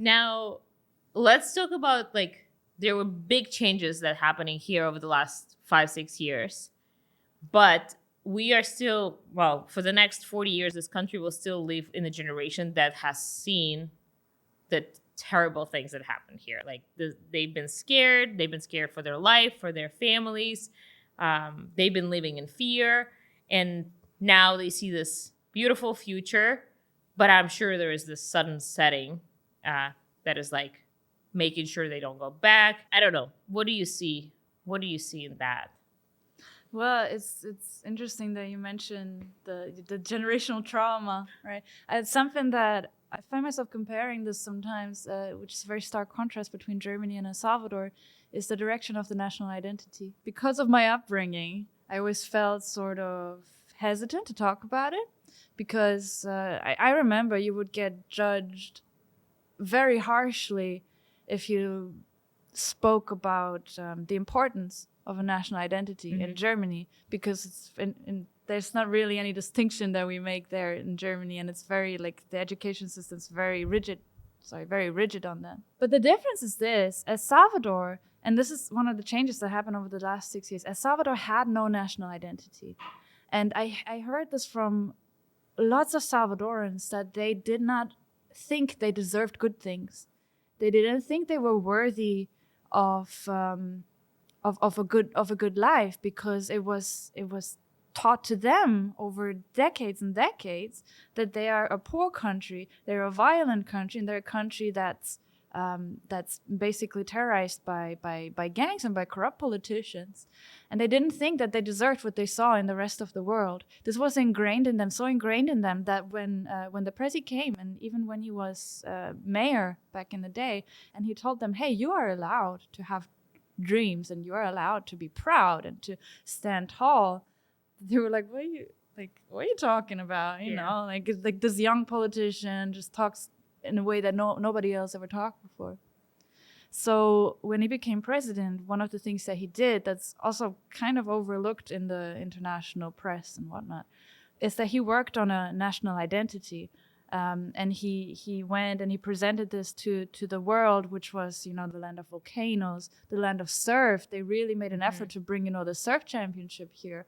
Now, let's talk about there were big changes that happening here over the last 5-6 years, but we are still, well, for the next 40 years, this country will still live in a generation that has seen the terrible things that happened here. They've been scared. They've been scared for their life, for their families. They've been living in fear, and now they see this beautiful future. But I'm sure there is this sudden setting that is making sure they don't go back. I don't know. What do you see? What do you see in that? Well, it's interesting that you mentioned the generational trauma, right? It's something that I find myself comparing this sometimes, which is a very stark contrast between Germany and El Salvador, is the direction of the national identity. Because of my upbringing, I always felt sort of hesitant to talk about it because I remember you would get judged very harshly if you spoke about the importance of a national identity in Germany, because it's there's not really any distinction that we make there in Germany, and it's very the education system's very rigid on that. But the difference is this: El Salvador, and this is one of the changes that happened over the last 6 years, El Salvador had no national identity. And I heard this from lots of Salvadorans, that they did not think they deserved good things. They didn't think they were worthy of a good life, because it was taught to them over decades and decades that they are a poor country, they're a violent country, and they're a country that's basically terrorized by gangs and by corrupt politicians. And they didn't think that they deserved what they saw in the rest of the world. This was ingrained in them, so ingrained in them that when the Prezi came, and even when he was mayor back in the day, and he told them, hey, you are allowed to have dreams, and you are allowed to be proud and to stand tall, they were like, what are you talking about? You know, like this young politician just talks in a way that nobody else ever talked before. So when he became president, one of the things that he did that's also kind of overlooked in the international press and whatnot is that he worked on a national identity. And he went and he presented this to the world, which was, the land of volcanoes, the land of surf. They really made an effort to bring, the surf championship here.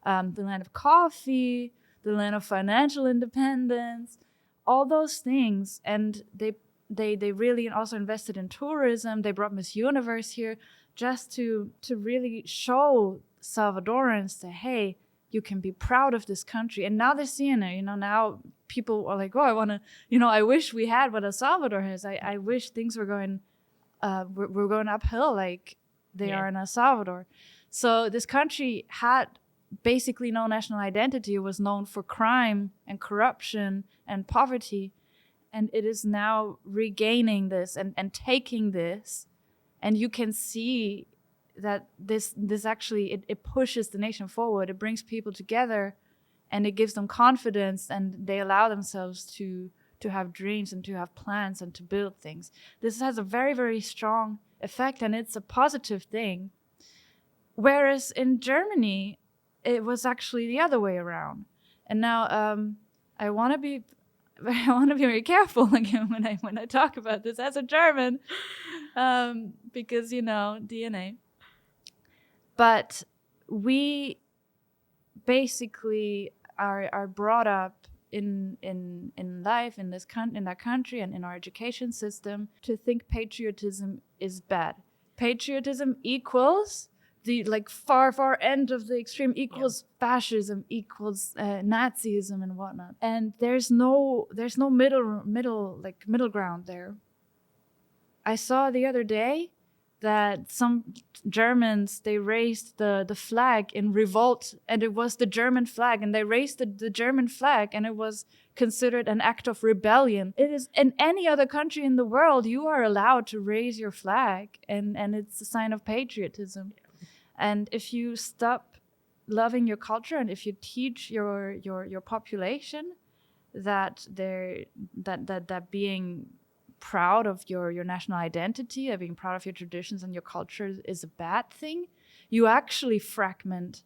The land of coffee, the land of financial independence, all those things. And they really also invested in tourism. They brought Miss Universe here just to really show Salvadorans that, hey, you can be proud of this country. And now they're seeing it, now people are like, oh, I want to, I wish we had what El Salvador has. I wish things were going, we're going uphill like they are in El Salvador. So this country had basically no national identity. It was known for crime and corruption and poverty. And it is now regaining this and taking this. And you can see that this actually, it pushes the nation forward. It brings people together, and it gives them confidence, and they allow themselves to have dreams and to have plans and to build things. This has a very, very strong effect, and it's a positive thing. Whereas in Germany, it was actually the other way around. And now I want to be very careful again when I talk about this as a German, because DNA. But we basically are brought up in life in that country and in our education system to think patriotism is bad. Patriotism equals the far end of the extreme, equals fascism, equals Nazism and whatnot. And there's no middle ground there. I saw the other day that some Germans, they raised the flag in revolt, and it was the German flag, and they raised the German flag, and it was considered an act of rebellion. It is in any other country in the world, you are allowed to raise your flag, and it's a sign of patriotism. And if you stop loving your culture, and if you teach your population that being proud of your national identity, of being proud of your traditions and your culture is a bad thing, you actually fragment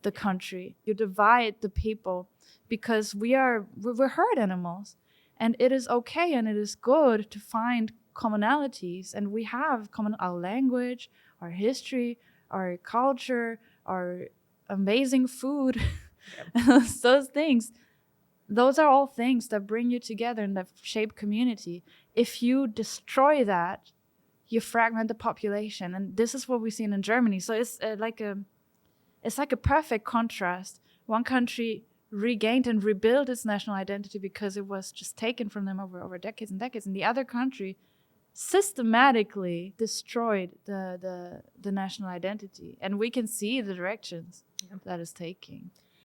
the country. You divide the people, because we're herd animals. And it is okay and it is good to find commonalities. And we have our language, our history, our culture, our amazing food, those things. Those are all things that bring you together and that shape community. If you destroy that, you fragment the population. And this is what we've seen in Germany. So it's like a perfect contrast. One country regained and rebuilt its national identity because it was just taken from them over decades and decades. And the other country systematically destroyed the national identity. And we can see the directions that is taking.